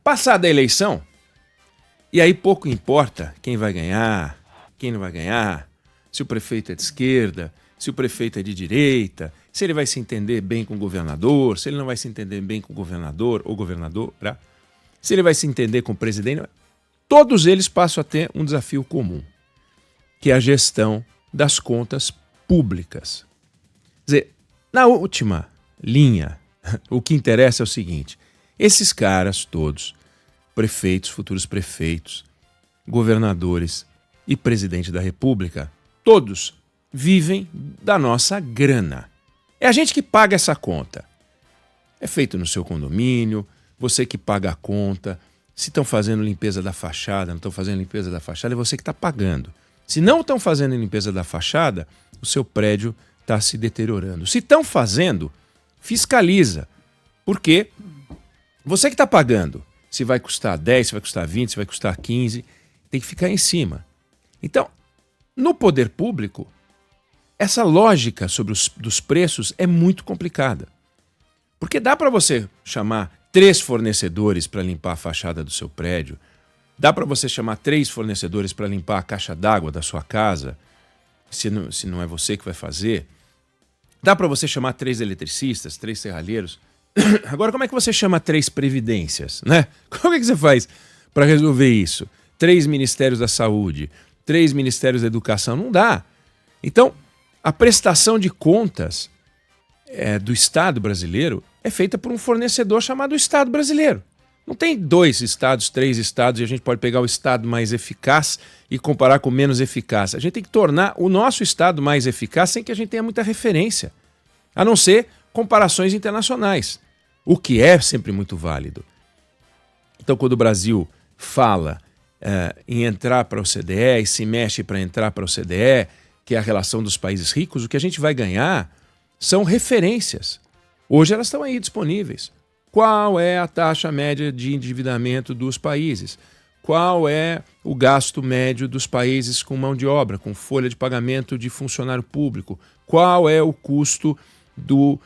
Passada a eleição, e aí pouco importa quem vai ganhar, quem não vai ganhar, se o prefeito é de esquerda, se o prefeito é de direita, se ele vai se entender bem com o governador, se ele não vai se entender bem com o governador ou governadora, se ele vai se entender com o presidente. Todos eles passam a ter um desafio comum, que é a gestão das contas públicas. Quer dizer, na última linha, o que interessa é o seguinte: esses caras todos, prefeitos, futuros prefeitos, governadores e presidente da República, todos vivem da nossa grana. É a gente que paga essa conta. É feito no seu condomínio, você que paga a conta. Se estão fazendo limpeza da fachada, não estão fazendo limpeza da fachada, é você que está pagando. Se não estão fazendo limpeza da fachada, o seu prédio está se deteriorando. Se estão fazendo, fiscaliza. Por quê? Você que está pagando. Se vai custar 10, se vai custar 20, se vai custar 15, tem que ficar em cima. Então, no poder público, essa lógica dos preços é muito complicada. Porque dá para você chamar 3 fornecedores para limpar a fachada do seu prédio, dá para você chamar 3 fornecedores para limpar a caixa d'água da sua casa, se não é você que vai fazer, dá para você chamar 3 eletricistas, 3 serralheiros. Agora, como é que você chama 3 previdências, né? Como é que você faz para resolver isso? 3 ministérios da saúde, 3 ministérios da educação, não dá. Então, a prestação de contas do Estado brasileiro é feita por um fornecedor chamado Estado brasileiro. Não tem 2 estados, 3 estados, e a gente pode pegar o estado mais eficaz e comparar com o menos eficaz. A gente tem que tornar o nosso estado mais eficaz sem que a gente tenha muita referência, a não ser comparações internacionais, o que é sempre muito válido. Então, quando o Brasil fala em entrar para a OCDE e se mexe para entrar para a OCDE, que é a relação dos países ricos, o que a gente vai ganhar são referências. Hoje elas estão aí disponíveis. Qual é a taxa média de endividamento dos países? Qual é o gasto médio dos países com mão de obra, com folha de pagamento de funcionário público? Qual é o custo do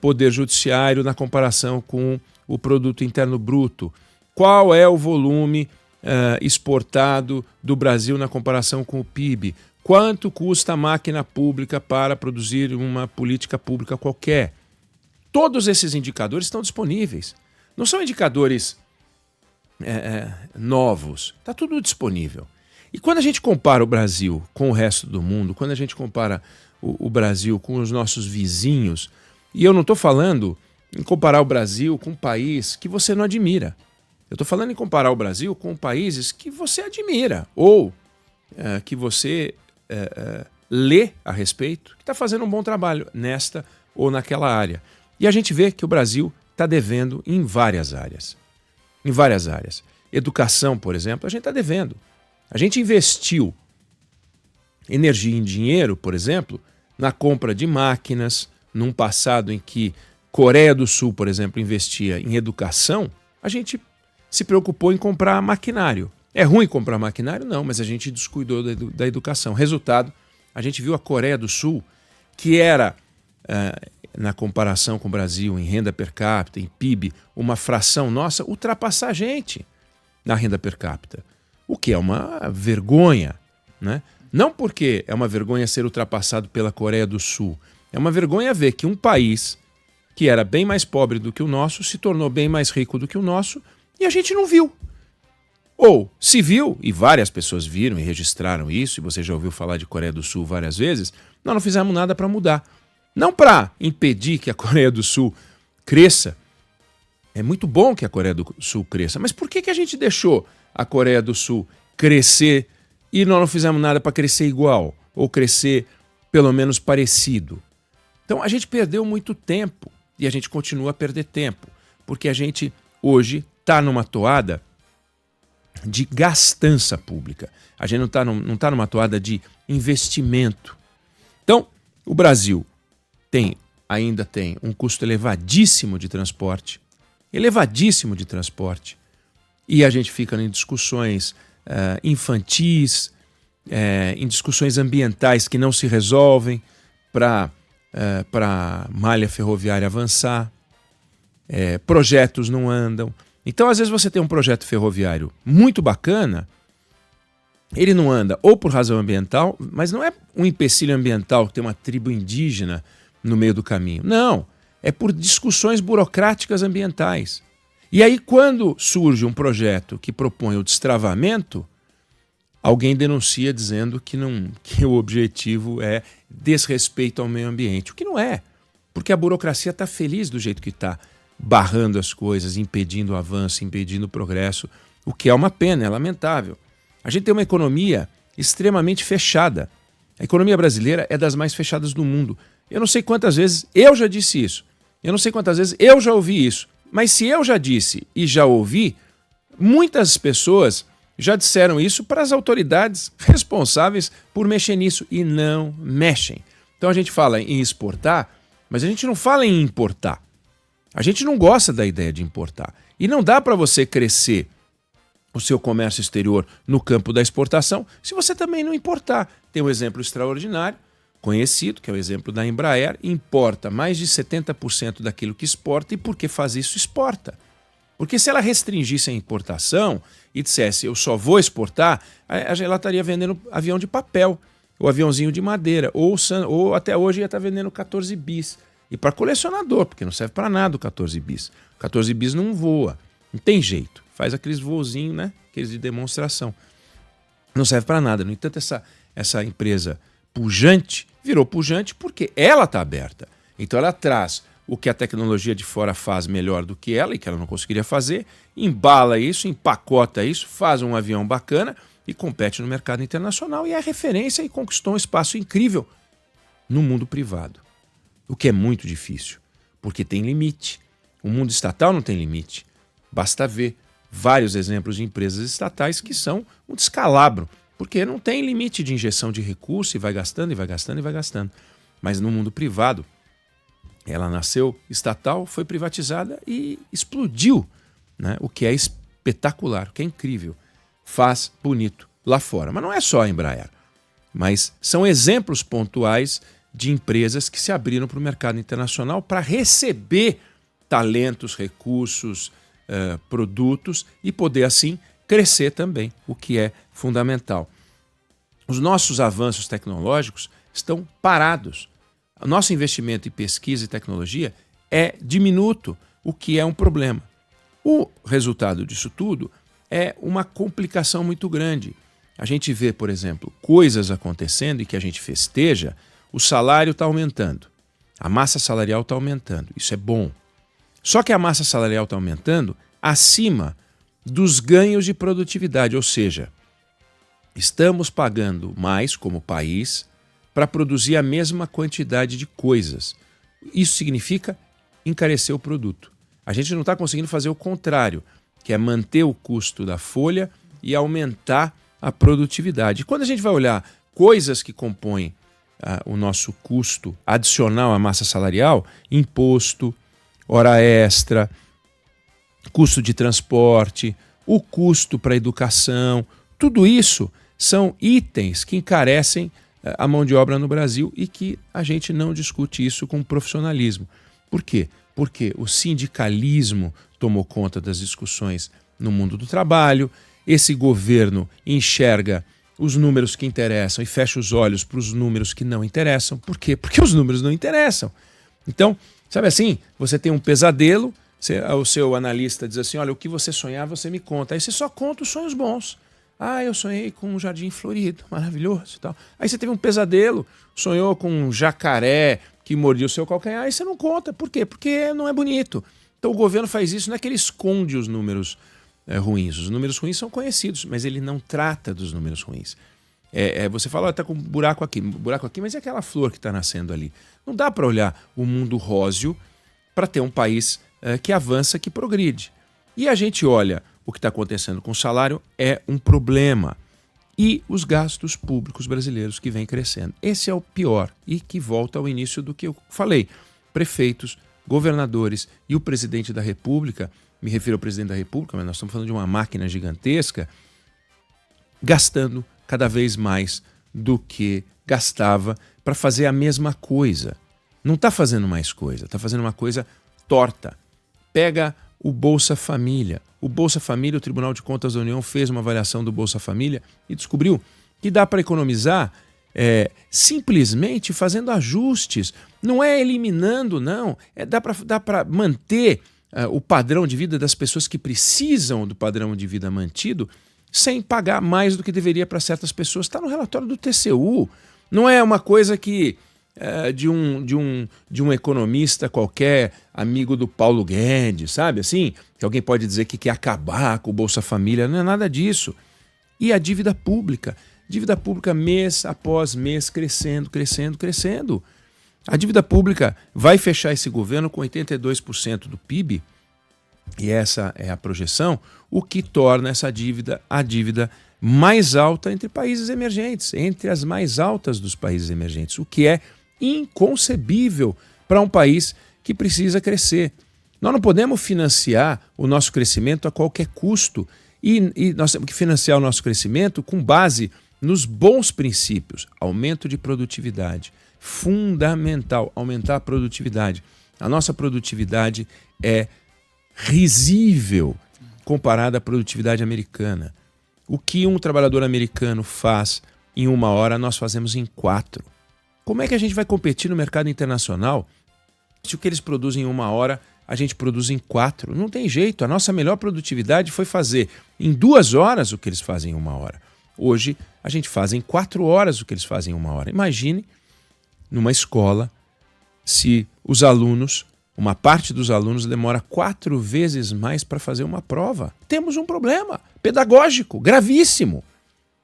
poder judiciário na comparação com o produto interno bruto? Qual é o volume exportado do Brasil na comparação com o PIB? Quanto custa a máquina pública para produzir uma política pública qualquer? Todos esses indicadores estão disponíveis. Não são indicadores novos. Está tudo disponível. E quando a gente compara o Brasil com o resto do mundo, quando a gente compara o Brasil com os nossos vizinhos, e eu não estou falando em comparar o Brasil com um país que você não admira. Eu estou falando em comparar o Brasil com países que você admira ou que você lê a respeito, que está fazendo um bom trabalho nesta ou naquela área. E a gente vê que o Brasil está devendo em várias áreas. Em várias áreas. Educação, por exemplo, a gente está devendo. A gente investiu energia em dinheiro, por exemplo, na compra de máquinas, num passado em que Coreia do Sul, por exemplo, investia em educação, a gente se preocupou em comprar maquinário. É ruim comprar maquinário? Não, mas a gente descuidou da educação. Resultado, a gente viu a Coreia do Sul, que era, na comparação com o Brasil, em renda per capita, em PIB, uma fração nossa, ultrapassar a gente na renda per capita. O que é uma vergonha, né? Não porque é uma vergonha ser ultrapassado pela Coreia do Sul. É uma vergonha ver que um país que era bem mais pobre do que o nosso se tornou bem mais rico do que o nosso e a gente não viu. Ou se viu, e várias pessoas viram e registraram isso, e você já ouviu falar de Coreia do Sul várias vezes, nós não fizemos nada para mudar. Não para impedir que a Coreia do Sul cresça. É muito bom que a Coreia do Sul cresça, mas por que a gente deixou a Coreia do Sul crescer e nós não fizemos nada para crescer igual, ou crescer pelo menos parecido? Então a gente perdeu muito tempo e a gente continua a perder tempo, porque a gente hoje está numa toada de gastança pública. A gente não tá numa toada de investimento. Então, o Brasil ainda tem um custo elevadíssimo de transporte, e a gente fica em discussões infantis, em discussões ambientais que não se resolvem para a malha ferroviária avançar, projetos não andam, Então, às vezes, você tem um projeto ferroviário muito bacana, ele não anda ou por razão ambiental, mas não é um empecilho ambiental que tem uma tribo indígena no meio do caminho. Não, é por discussões burocráticas ambientais. E aí, quando surge um projeto que propõe o destravamento, alguém denuncia dizendo que o objetivo é desrespeito ao meio ambiente, o que não é, porque a burocracia está feliz do jeito que está, barrando as coisas, impedindo o avanço, impedindo o progresso, o que é uma pena, é lamentável. A gente tem uma economia extremamente fechada. A economia brasileira é das mais fechadas do mundo. Eu não sei quantas vezes eu já disse isso, eu não sei quantas vezes eu já ouvi isso, mas se eu já disse e já ouvi, muitas pessoas já disseram isso para as autoridades responsáveis por mexer nisso e não mexem. Então a gente fala em exportar, mas a gente não fala em importar. A gente não gosta da ideia de importar. E não dá para você crescer o seu comércio exterior no campo da exportação se você também não importar. Tem um exemplo extraordinário, conhecido, que é o exemplo da Embraer, importa mais de 70% daquilo que exporta e porque faz isso, exporta. Porque se ela restringisse a importação e dissesse eu só vou exportar, ela estaria vendendo avião de papel, ou aviãozinho de madeira, ou até hoje ia estar vendendo 14 bis. E para colecionador, porque não serve para nada o 14 bis. O 14 bis não voa, não tem jeito. Faz aqueles voozinhos, né? Aqueles de demonstração. Não serve para nada. No entanto, essa empresa pujante virou pujante porque ela está aberta. Então ela traz o que a tecnologia de fora faz melhor do que ela e que ela não conseguiria fazer, embala isso, empacota isso, faz um avião bacana e compete no mercado internacional e é referência e conquistou um espaço incrível no mundo privado. O que é muito difícil, porque tem limite. O mundo estatal não tem limite. Basta ver vários exemplos de empresas estatais que são um descalabro, porque não tem limite de injeção de recurso e vai gastando, e vai gastando, e vai gastando. Mas no mundo privado, ela nasceu estatal, foi privatizada e explodiu, né? O que é espetacular, o que é incrível. Faz bonito lá fora. Mas não é só a Embraer, mas são exemplos pontuais de empresas que se abriram para o mercado internacional para receber talentos, recursos, produtos e poder assim crescer também, o que é fundamental. Os nossos avanços tecnológicos estão parados. O nosso investimento em pesquisa e tecnologia é diminuto, o que é um problema. O resultado disso tudo é uma complicação muito grande. A gente vê, por exemplo, coisas acontecendo e que a gente festeja, o salário está aumentando, a massa salarial está aumentando, isso é bom. Só que a massa salarial está aumentando acima dos ganhos de produtividade, ou seja, estamos pagando mais como país para produzir a mesma quantidade de coisas. Isso significa encarecer o produto. A gente não está conseguindo fazer o contrário, que é manter o custo da folha e aumentar a produtividade. Quando a gente vai olhar coisas que compõem o nosso custo adicional à massa salarial, imposto, hora extra, custo de transporte, o custo para a educação, tudo isso são itens que encarecem a mão de obra no Brasil e que a gente não discute isso com profissionalismo. Por quê? Porque o sindicalismo tomou conta das discussões no mundo do trabalho, esse governo enxerga os números que interessam e fecha os olhos para os números que não interessam. Por quê? Porque os números não interessam. Então, sabe assim, você tem um pesadelo, o seu analista diz assim, olha, o que você sonhar, você me conta. Aí você só conta os sonhos bons. Eu sonhei com um jardim florido, maravilhoso e tal. Aí você teve um pesadelo, sonhou com um jacaré que mordia o seu calcanhar, aí você não conta. Por quê? Porque não é bonito. Então o governo faz isso, não é que ele esconde os números ruins. Os números ruins são conhecidos, mas ele não trata dos números ruins. Você fala, está com um buraco aqui, mas é aquela flor que está nascendo ali. Não dá para olhar o mundo róseo para ter um país que avança, que progride. E a gente olha o que está acontecendo com o salário, é um problema. E os gastos públicos brasileiros que vêm crescendo. Esse é o pior e que volta ao início do que eu falei. Prefeitos, governadores e o presidente da República, me refiro ao presidente da República, mas nós estamos falando de uma máquina gigantesca, gastando cada vez mais do que gastava para fazer a mesma coisa. Não está fazendo mais coisa, está fazendo uma coisa torta. Pega o Bolsa Família. O Bolsa Família, o Tribunal de Contas da União fez uma avaliação do Bolsa Família e descobriu que dá para economizar simplesmente fazendo ajustes. Não é eliminando, não. Dá para manter o padrão de vida das pessoas que precisam do padrão de vida mantido sem pagar mais do que deveria para certas pessoas. Está no relatório do TCU. Não é uma coisa que de um economista qualquer, amigo do Paulo Guedes, sabe assim? Que alguém pode dizer que quer acabar com o Bolsa Família. Não é nada disso. E a dívida pública? Dívida pública mês após mês crescendo, crescendo, crescendo. A dívida pública vai fechar esse governo com 82% do PIB, e essa é a projeção, o que torna essa dívida a dívida mais alta entre países emergentes, entre as mais altas dos países emergentes, o que é inconcebível para um país que precisa crescer. Nós não podemos financiar o nosso crescimento a qualquer custo e nós temos que financiar o nosso crescimento com base nos bons princípios. Aumento de produtividade. Fundamental, aumentar a produtividade. A nossa produtividade é risível comparada à produtividade americana. O que um trabalhador americano faz em 1 hora, nós fazemos em 4. Como é que a gente vai competir no mercado internacional se o que eles produzem em 1 hora a gente produz em 4? Não tem jeito. A nossa melhor produtividade foi fazer em 2 horas o que eles fazem em 1 hora. Hoje a gente faz em 4 horas o que eles fazem em 1 hora. Imagine numa escola se os alunos, uma parte dos alunos demora 4 vezes mais para fazer uma prova. Temos um problema pedagógico gravíssimo.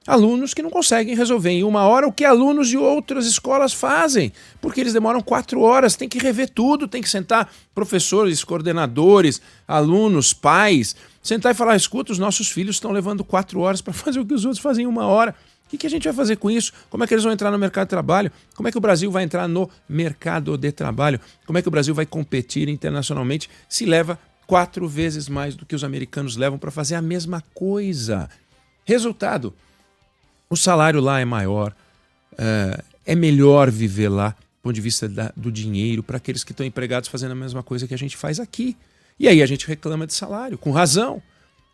Alunos que não conseguem resolver em 1 hora o que alunos de outras escolas fazem, porque eles demoram 4 horas, tem que rever tudo, tem que sentar professores, coordenadores, alunos, pais, sentar e falar, escuta, os nossos filhos estão levando 4 horas para fazer o que os outros fazem em 1 hora. O que a gente vai fazer com isso? Como é que eles vão entrar no mercado de trabalho? Como é que o Brasil vai entrar no mercado de trabalho? Como é que o Brasil vai competir internacionalmente se leva 4 vezes mais do que os americanos levam para fazer a mesma coisa? Resultado, o salário lá é maior, é melhor viver lá do ponto de vista do dinheiro para aqueles que estão empregados fazendo a mesma coisa que a gente faz aqui. E aí a gente reclama de salário, com razão.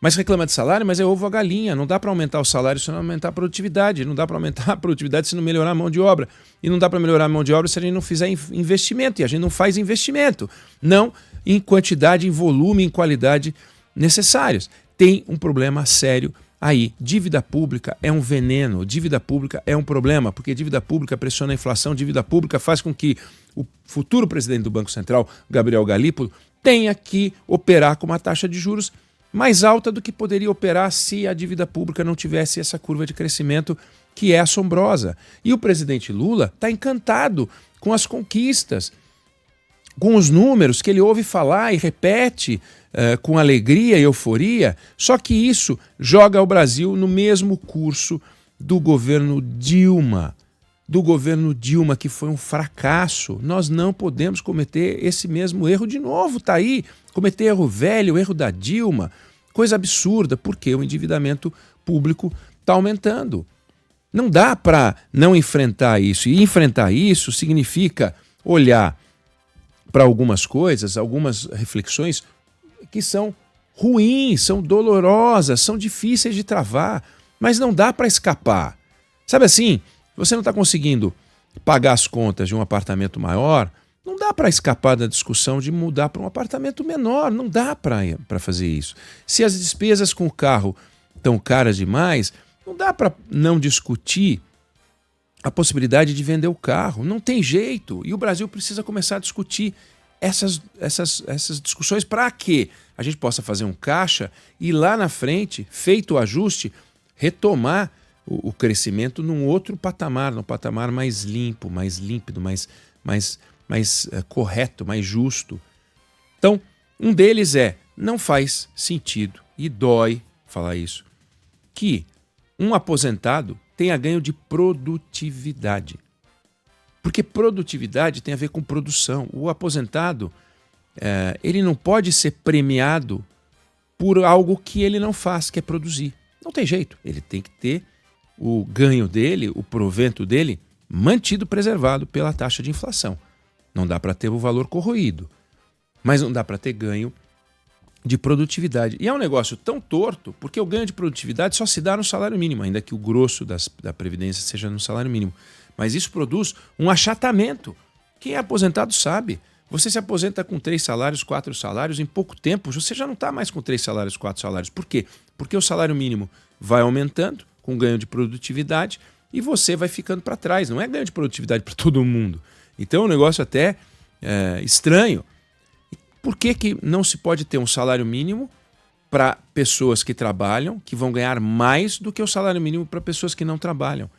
Mas reclama de salário, mas é ovo a galinha. Não dá para aumentar o salário se não aumentar a produtividade. Não dá para aumentar a produtividade se não melhorar a mão de obra. E não dá para melhorar a mão de obra se a gente não fizer investimento. E a gente não faz investimento. Não em quantidade, em volume, em qualidade necessários. Tem um problema sério aí. Dívida pública é um veneno. Dívida pública é um problema, porque dívida pública pressiona a inflação. Dívida pública faz com que o futuro presidente do Banco Central, Gabriel Galípolo, tenha que operar com uma taxa de juros mais alta do que poderia operar se a dívida pública não tivesse essa curva de crescimento que é assombrosa. E o presidente Lula está encantado com as conquistas, com os números que ele ouve falar e repete com alegria e euforia, só que isso joga o Brasil no mesmo curso do governo Dilma. Que foi um fracasso. Nós não podemos cometer esse mesmo erro de novo, tá aí. Cometer erro velho, o erro da Dilma, coisa absurda, porque o endividamento público está aumentando. Não dá para não enfrentar isso. E enfrentar isso significa olhar para algumas coisas, algumas reflexões que são ruins, são dolorosas, são difíceis de travar, mas não dá para escapar. Sabe assim, você não está conseguindo pagar as contas de um apartamento maior, não dá para escapar da discussão de mudar para um apartamento menor, não dá para fazer isso. Se as despesas com o carro estão caras demais, não dá para não discutir a possibilidade de vender o carro, não tem jeito. E o Brasil precisa começar a discutir essas discussões para que a gente possa fazer um caixa e lá na frente, feito o ajuste, retomar o crescimento num outro patamar, num patamar mais limpo, mais límpido, mais correto, mais justo. Então, um deles não faz sentido, e dói falar isso, que um aposentado tenha ganho de produtividade. Porque produtividade tem a ver com produção. O aposentado, ele não pode ser premiado por algo que ele não faz, que é produzir. Não tem jeito, ele tem que ter o ganho dele, o provento dele, mantido, preservado pela taxa de inflação. Não dá para ter o valor corroído, mas não dá para ter ganho de produtividade. E é um negócio tão torto, porque o ganho de produtividade só se dá no salário mínimo, ainda que o grosso da Previdência seja no salário mínimo. Mas isso produz um achatamento. Quem é aposentado sabe. Você se aposenta com 3 salários, 4 salários, em pouco tempo você já não está mais com 3 salários, 4 salários. Por quê? Porque o salário mínimo vai aumentando com ganho de produtividade e você vai ficando para trás. Não é ganho de produtividade para todo mundo. Então é um negócio até estranho. Por que não se pode ter um salário mínimo para pessoas que trabalham, que vão ganhar mais do que o salário mínimo para pessoas que não trabalham?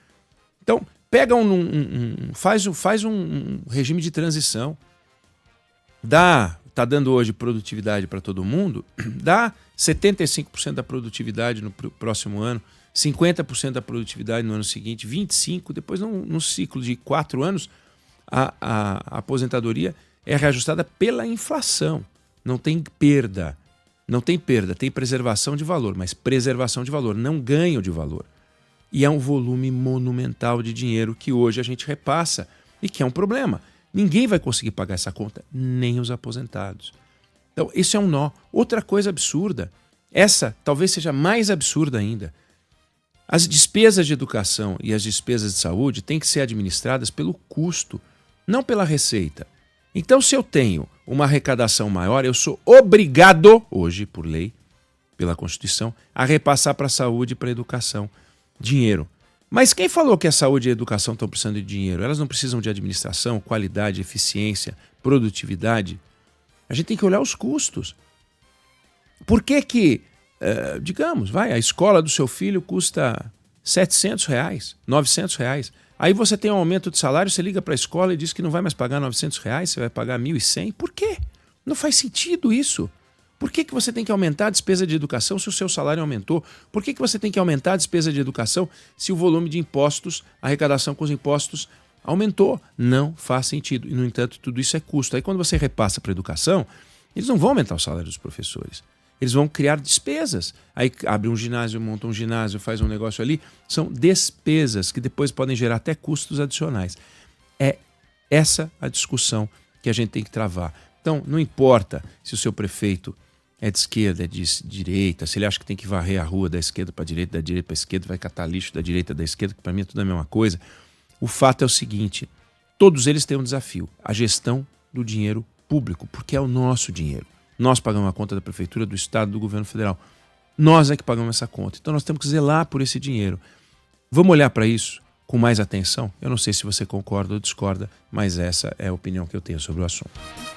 Então, pega faz um regime de transição. Tá dando hoje produtividade para todo mundo, dá 75% da produtividade no próximo ano, 50% da produtividade no ano seguinte, 25%, depois num ciclo de 4 anos, a aposentadoria é reajustada pela inflação. Não tem perda. Não tem perda, tem preservação de valor, mas preservação de valor, não ganho de valor. E é um volume monumental de dinheiro que hoje a gente repassa e que é um problema. Ninguém vai conseguir pagar essa conta, nem os aposentados. Então, isso é um nó. Outra coisa absurda, essa talvez seja mais absurda ainda. As despesas de educação e as despesas de saúde têm que ser administradas pelo custo, não pela receita. Então, se eu tenho uma arrecadação maior, eu sou obrigado, hoje, por lei, pela Constituição, a repassar para a saúde e para a educação dinheiro. Mas quem falou que a saúde e a educação estão precisando de dinheiro? Elas não precisam de administração, qualidade, eficiência, produtividade. A gente tem que olhar os custos. Por que digamos, a escola do seu filho custa R$700, R$900. Aí você tem um aumento de salário, você liga para a escola e diz que não vai mais pagar R$900, você vai pagar R$1.100. Por quê? Não faz sentido isso. Por que você tem que aumentar a despesa de educação se o seu salário aumentou? Por que você tem que aumentar a despesa de educação se o volume de impostos, a arrecadação com os impostos aumentou? Não faz sentido. E, no entanto, tudo isso é custo. Aí, quando você repassa para a educação, eles não vão aumentar o salário dos professores. Eles vão criar despesas. Aí abre um ginásio, monta um ginásio, faz um negócio ali. São despesas que depois podem gerar até custos adicionais. É essa a discussão que a gente tem que travar. Então, não importa se o seu prefeito é de esquerda, é de direita, se ele acha que tem que varrer a rua da esquerda para a direita, da direita para a esquerda, vai catar lixo da direita da esquerda, que para mim é tudo a mesma coisa. O fato é o seguinte, todos eles têm um desafio, a gestão do dinheiro público, porque é o nosso dinheiro. Nós pagamos a conta da prefeitura, do estado, do governo federal. Nós é que pagamos essa conta. Então nós temos que zelar por esse dinheiro. Vamos olhar para isso com mais atenção? Eu não sei se você concorda ou discorda, mas essa é a opinião que eu tenho sobre o assunto.